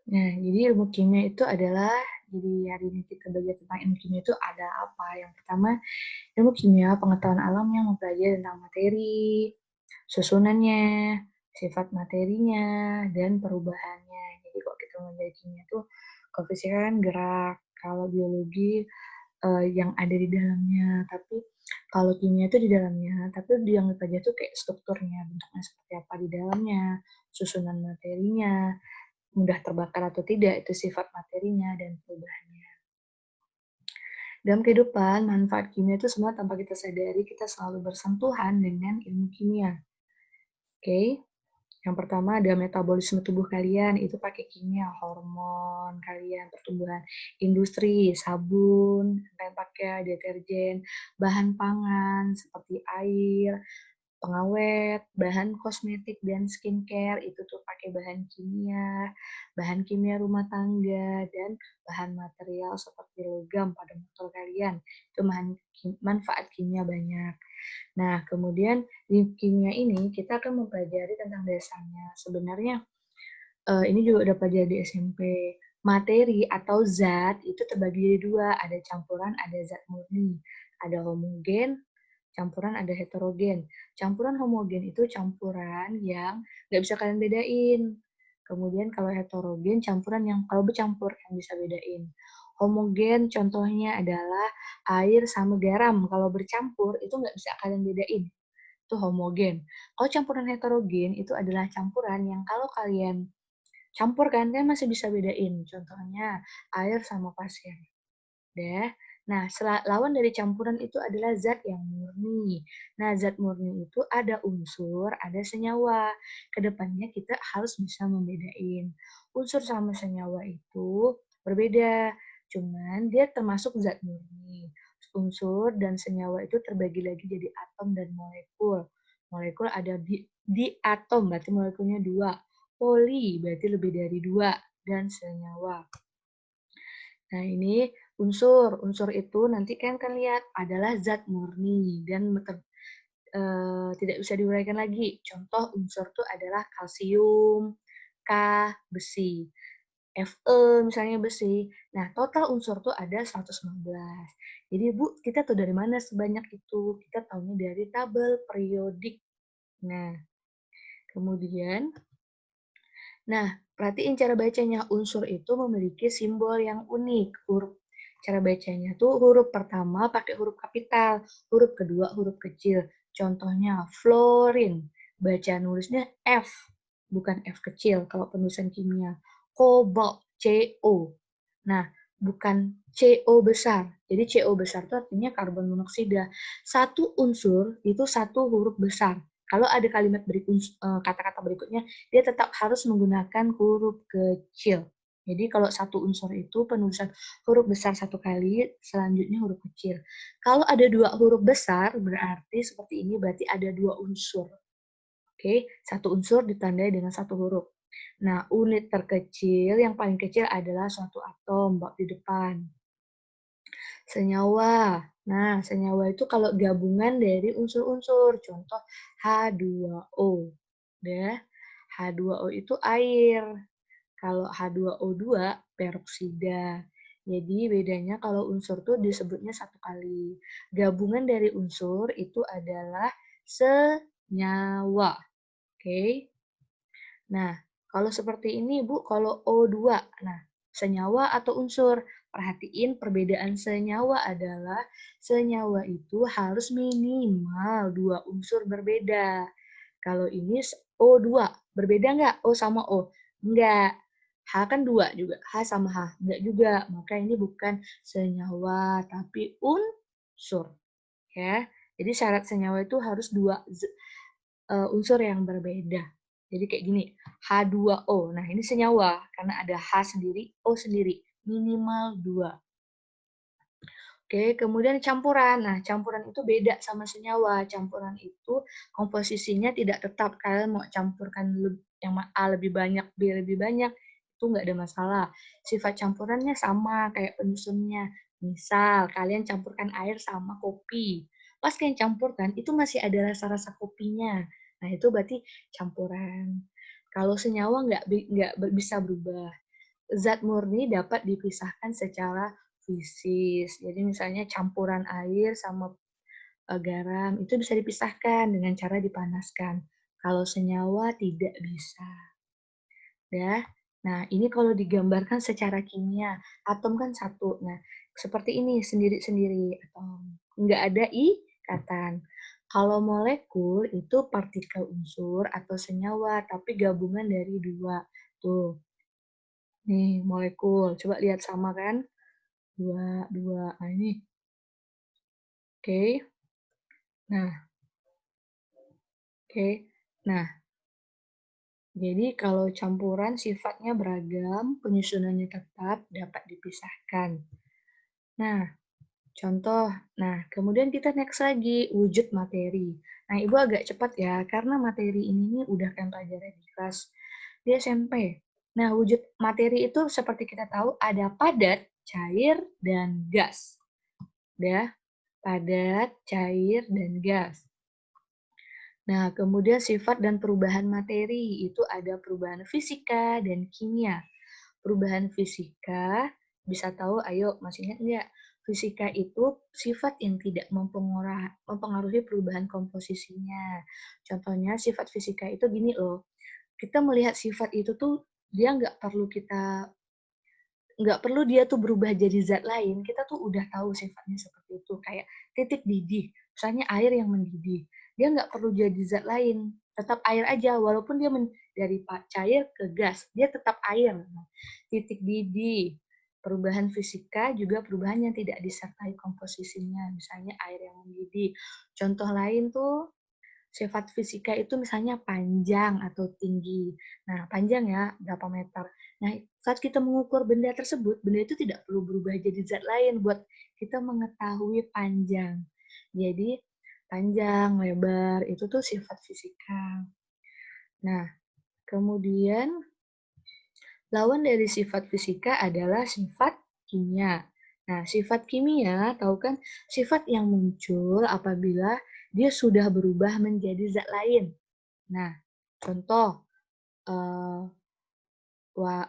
Nah, jadi ilmu kimia itu adalah, jadi hari ini kita belajar tentang ilmu kimia itu ada apa? Yang pertama, ilmu kimia pengetahuan alam yang mempelajari tentang materi, susunannya, sifat materinya, dan perubahannya. Jadi kalau kita belajar kimia itu, kalau fisika kan gerak, kalau biologi yang ada di dalamnya. Tapi kalau kimia itu di dalamnya, tapi yang dipelajari itu kayak strukturnya, bentuknya seperti apa di dalamnya, susunan materinya, mudah terbakar atau tidak, itu sifat materinya, dan perubahannya. Dalam kehidupan, manfaat kimia itu semua tanpa kita sadari, kita selalu bersentuhan dengan ilmu kimia. Oke? Yang pertama ada metabolisme tubuh kalian, itu pakai kimia, hormon kalian, pertumbuhan industri, sabun, kalian pakai deterjen, bahan pangan seperti air, pengawet, bahan kosmetik dan skincare itu tuh pakai bahan kimia rumah tangga, dan bahan material seperti logam pada motor kalian. Itu manfaat kimia banyak. Nah, kemudian di kimia ini kita akan mempelajari tentang dasarnya. Sebenarnya ini juga udah pelajari di SMP. Materi atau zat itu terbagi jadi dua, ada campuran, ada zat murni. Ada homogen, campuran ada heterogen. Campuran homogen itu campuran yang nggak bisa kalian bedain. Kemudian kalau heterogen, campuran yang kalau bercampur yang bisa bedain. Homogen contohnya adalah air sama garam. Kalau bercampur itu nggak bisa kalian bedain. Itu homogen. Kalau campuran heterogen itu adalah campuran yang kalau kalian campur kan, kalian masih bisa bedain. Contohnya air sama pasir. Deh. Nah, lawan dari campuran itu adalah zat yang murni. Nah, zat murni itu ada unsur, ada senyawa. Kedepannya kita harus bisa membedain. Unsur sama senyawa itu berbeda, cuman dia termasuk zat murni. Unsur dan senyawa itu terbagi lagi jadi atom dan molekul. Molekul ada di atom, berarti molekulnya 2. Poli, berarti lebih dari 2. Dan senyawa. Nah, ini unsur. Unsur itu nanti kan kan lihat adalah zat murni dan tidak bisa diuraikan lagi. Contoh unsur itu adalah kalsium, K, besi. Fe misalnya besi. Nah, total unsur tuh ada 115. Jadi, Bu, kita tuh dari mana sebanyak itu? Kita tahunya dari tabel periodik. Nah, kemudian, perhatiin cara bacanya. Unsur itu memiliki simbol yang unik. Cara bacanya tuh huruf pertama pakai huruf kapital, huruf kedua huruf kecil. Contohnya fluorin, baca nulisnya F, bukan F kecil kalau penulisan kimia. Kobalt, CO. Nah, bukan CO besar. Jadi CO besar itu artinya karbon monoksida. Satu unsur itu satu huruf besar. Kalau ada kalimat kata-kata berikutnya, dia tetap harus menggunakan huruf kecil. Jadi kalau satu unsur itu penulisan huruf besar satu kali, selanjutnya huruf kecil. Kalau ada dua huruf besar, berarti seperti ini, berarti ada dua unsur. Oke, satu unsur ditandai dengan satu huruf. Nah, unit terkecil yang paling kecil adalah suatu atom, bab di depan. Senyawa. Nah, senyawa itu kalau gabungan dari unsur-unsur. Contoh H2O. Udah. H2O itu air. Kalau H2O2 peroksida. Jadi bedanya kalau unsur tuh disebutnya satu kali. Gabungan dari unsur itu adalah senyawa. Oke. Nah, kalau seperti ini, Bu, kalau O2, nah, senyawa atau unsur. Perhatiin perbedaan senyawa adalah senyawa itu harus minimal dua unsur berbeda. Kalau ini O2, berbeda nggak O sama O? Enggak. H kan 2 juga, H sama H. Enggak juga, maka ini bukan senyawa, tapi unsur. Ya. Jadi syarat senyawa itu harus dua unsur yang berbeda. Jadi kayak gini, H2O. Nah, ini senyawa karena ada H sendiri, O sendiri, minimal 2. Oke, kemudian campuran. Nah, campuran itu beda sama senyawa. Campuran itu komposisinya tidak tetap. Kalian mau campurkan yang A lebih banyak, B lebih banyak, itu nggak ada masalah. Sifat campurannya sama kayak penyusunnya. Misal, kalian campurkan air sama kopi. Pas kalian campurkan, itu masih ada rasa-rasa kopinya. Nah, itu berarti campuran. Kalau senyawa nggak bisa berubah. zat murni dapat dipisahkan secara fisis. Jadi misalnya campuran air sama garam itu bisa dipisahkan dengan cara dipanaskan. Kalau senyawa tidak bisa, ya. Nah, ini kalau digambarkan secara kimia, atom kan satu. Nah, seperti ini sendiri-sendiri atom. Nggak ada ikatan. Kalau molekul itu partikel unsur atau senyawa, tapi gabungan dari dua. Tuh, nih molekul. Coba lihat sama kan? Dua, dua. Nah, ini. Oke. Nah, oke. Nah, jadi kalau campuran sifatnya beragam, penyusunannya tetap dapat dipisahkan. Nah, contoh. Nah, kemudian kita next lagi, wujud materi. Nah, Ibu agak cepat ya, karena materi ini nih udah kan pelajaran di kelas di SMP. Nah, wujud materi itu seperti kita tahu ada padat, cair, dan gas. Ya, padat, cair, dan gas. Nah, kemudian sifat dan perubahan materi, itu ada perubahan fisika dan kimia. Perubahan fisika, bisa tahu, ayo masih ingat nggak? Fisika itu sifat yang tidak mempengaruhi perubahan komposisinya. Contohnya sifat fisika itu gini loh, kita melihat sifat itu tuh dia nggak perlu dia tuh berubah jadi zat lain, kita tuh udah tahu sifatnya seperti itu. Kayak titik didih, misalnya air yang mendidih. Dia nggak perlu jadi zat lain, tetap air aja, walaupun dia dari cair ke gas, dia tetap air. Nah, titik didih, perubahan fisika juga perubahan yang tidak disertai komposisinya, misalnya air yang mendidih. Contoh lain tuh, sifat fisika itu misalnya panjang atau tinggi. Nah, panjang ya, berapa meter. Nah, saat kita mengukur benda tersebut, benda itu tidak perlu berubah jadi zat lain buat kita mengetahui panjang. Jadi, panjang, lebar, itu tuh sifat fisika. Nah, kemudian lawan dari sifat fisika adalah sifat kimia. Nah, sifat kimia, tahu kan, sifat yang muncul apabila dia sudah berubah menjadi zat lain. Nah, contoh, eee,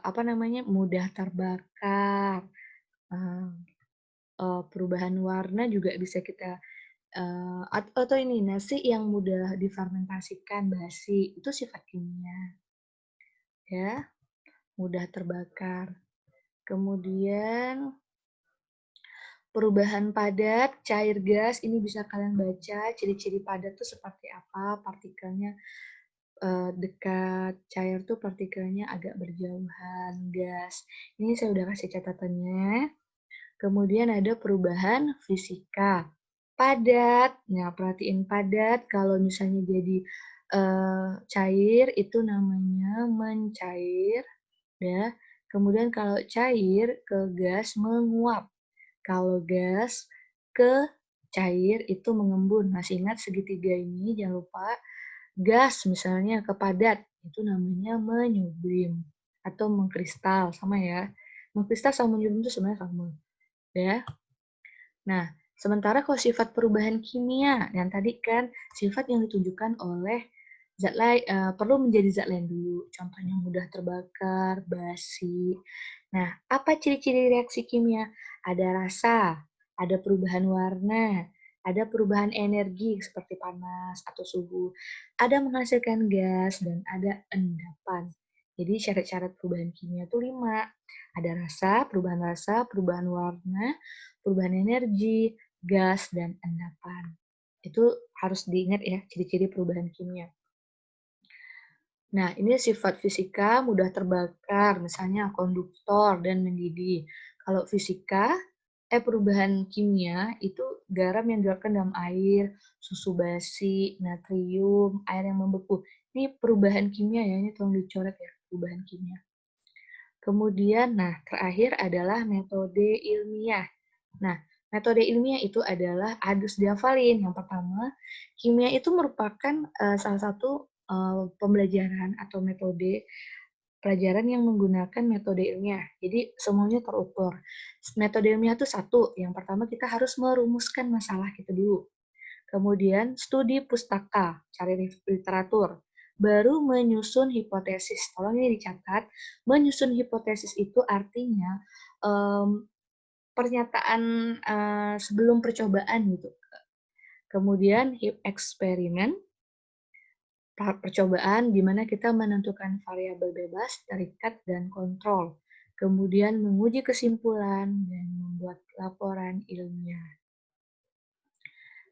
apa namanya, mudah terbakar, eee perubahan warna juga bisa kita, atau ini, nasi yang mudah difermentasikan, basi, itu sifat kimia, ya, mudah terbakar. Kemudian perubahan padat, cair, gas, ini bisa kalian baca, ciri-ciri padat itu seperti apa, partikelnya dekat, cair tuh partikelnya agak berjauhan, gas. Ini saya udah kasih catatannya. Kemudian ada perubahan fisika. Padat, nah perhatiin padat, kalau misalnya jadi cair itu namanya mencair, ya. Kemudian kalau cair ke gas menguap. Kalau gas ke cair itu mengembun. Masih ingat segitiga ini? Jangan lupa. Gas misalnya ke padat, itu namanya menyublim atau mengkristal, sama ya. Mengkristal sama menyublim itu sebenarnya sama, ya. Nah, sementara kalau sifat perubahan kimia, yang tadi kan sifat yang ditunjukkan oleh zat lain, perlu menjadi zat lain dulu. Contohnya mudah terbakar, basi. Nah, apa ciri-ciri reaksi kimia? Ada rasa, ada perubahan warna, ada perubahan energi seperti panas atau suhu, ada menghasilkan gas, dan ada endapan. Jadi syarat-syarat perubahan kimia itu 5. Ada rasa, perubahan warna, perubahan energi, gas, dan endapan. Itu harus diingat ya, ciri-ciri perubahan kimia. Nah, ini sifat fisika mudah terbakar, misalnya konduktor dan mendidih. Kalau perubahan kimia itu garam yang dilarutkan dalam air, susu basi, natrium, air yang membeku. Ini perubahan kimia ya, ini tolong dicoret ya, perubahan kimia. Kemudian, nah terakhir adalah metode ilmiah. Nah, metode ilmiah itu adalah adus diafalin. Yang pertama, kimia itu merupakan salah satu pembelajaran atau metode pelajaran yang menggunakan metode ilmiah. Jadi semuanya terukur. Metode ilmiah itu satu. Yang pertama kita harus merumuskan masalah kita dulu. Kemudian studi pustaka, cari literatur. baru menyusun hipotesis. Tolong ini dicatat, menyusun hipotesis itu artinya, pernyataan, sebelum percobaan gitu. Kemudian eksperimen, tahap percobaan di mana kita menentukan variabel bebas, terikat, dan kontrol. Kemudian menguji kesimpulan dan membuat laporan ilmiah.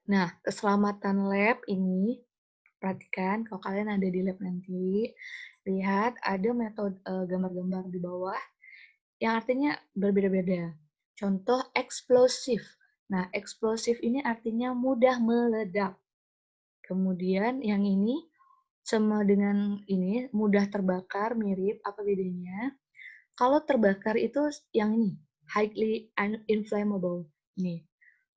Nah, keselamatan lab ini, perhatikan kalau kalian ada di lab nanti, lihat ada metode gambar-gambar di bawah yang artinya berbeda-beda. Contoh eksplosif. Nah, eksplosif ini artinya mudah meledak. Kemudian yang ini sama dengan ini mudah terbakar, mirip, apa bedanya? Kalau terbakar itu yang ini, highly inflammable. Nih,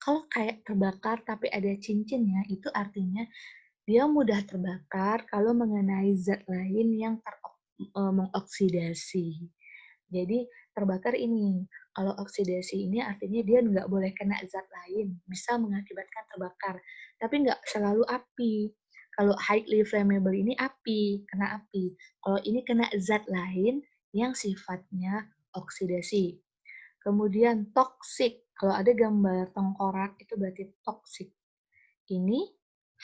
kalau kayak terbakar tapi ada cincinnya, itu artinya dia mudah terbakar kalau mengenai zat lain yang mengoksidasi. Jadi terbakar ini, kalau oksidasi ini artinya dia nggak boleh kena zat lain, bisa mengakibatkan terbakar, tapi nggak selalu api. Kalau highly flammable ini api, kena api. Kalau ini kena zat lain yang sifatnya oksidasi. Kemudian toxic, kalau ada gambar tengkorak itu berarti toxic. Ini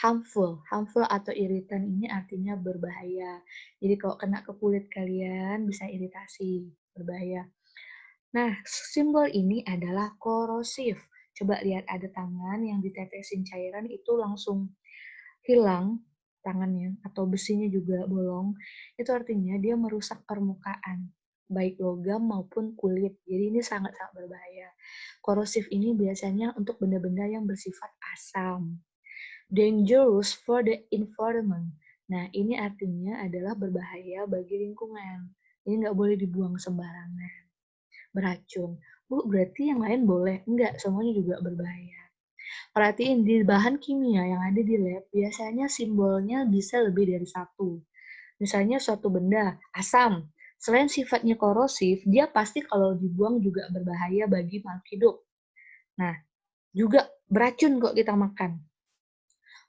harmful atau iritan ini artinya berbahaya. Jadi kalau kena ke kulit kalian bisa iritasi, berbahaya. Nah, simbol ini adalah korosif. Coba lihat ada tangan yang ditetesin cairan itu langsung hilang tangannya atau besinya juga bolong. Itu artinya dia merusak permukaan, baik logam maupun kulit. Jadi ini sangat-sangat berbahaya. Korosif ini biasanya untuk benda-benda yang bersifat asam. Dangerous for the environment. Nah, ini artinya adalah berbahaya bagi lingkungan. Ini nggak boleh dibuang sembarangan. Beracun. Bu, berarti yang lain boleh? Enggak, semuanya juga berbahaya. Perhatiin di bahan kimia yang ada di lab, biasanya simbolnya bisa lebih dari satu. Misalnya suatu benda, asam. Selain sifatnya korosif, dia pasti kalau dibuang juga berbahaya bagi makhluk hidup. Nah, juga beracun kok kita makan.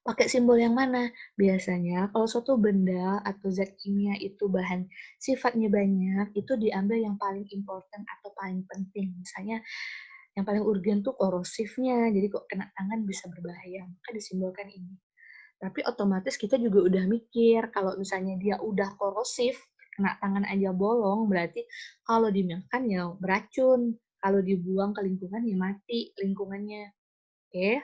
Pakai simbol yang mana? Biasanya kalau suatu benda atau zat kimia itu bahan sifatnya banyak, itu diambil yang paling important atau paling penting. Misalnya yang paling urgen tuh korosifnya, jadi kok kena tangan bisa berbahaya, maka disimbolkan ini. Tapi otomatis kita juga udah mikir, kalau misalnya dia udah korosif, kena tangan aja bolong, berarti kalau dimakan ya beracun, kalau dibuang ke lingkungan ya mati lingkungannya. Oke?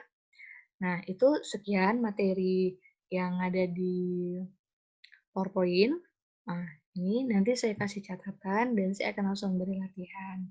Nah, itu sekian materi yang ada di PowerPoint. Nah, ini nanti saya kasih catatan dan saya akan langsung beri latihan.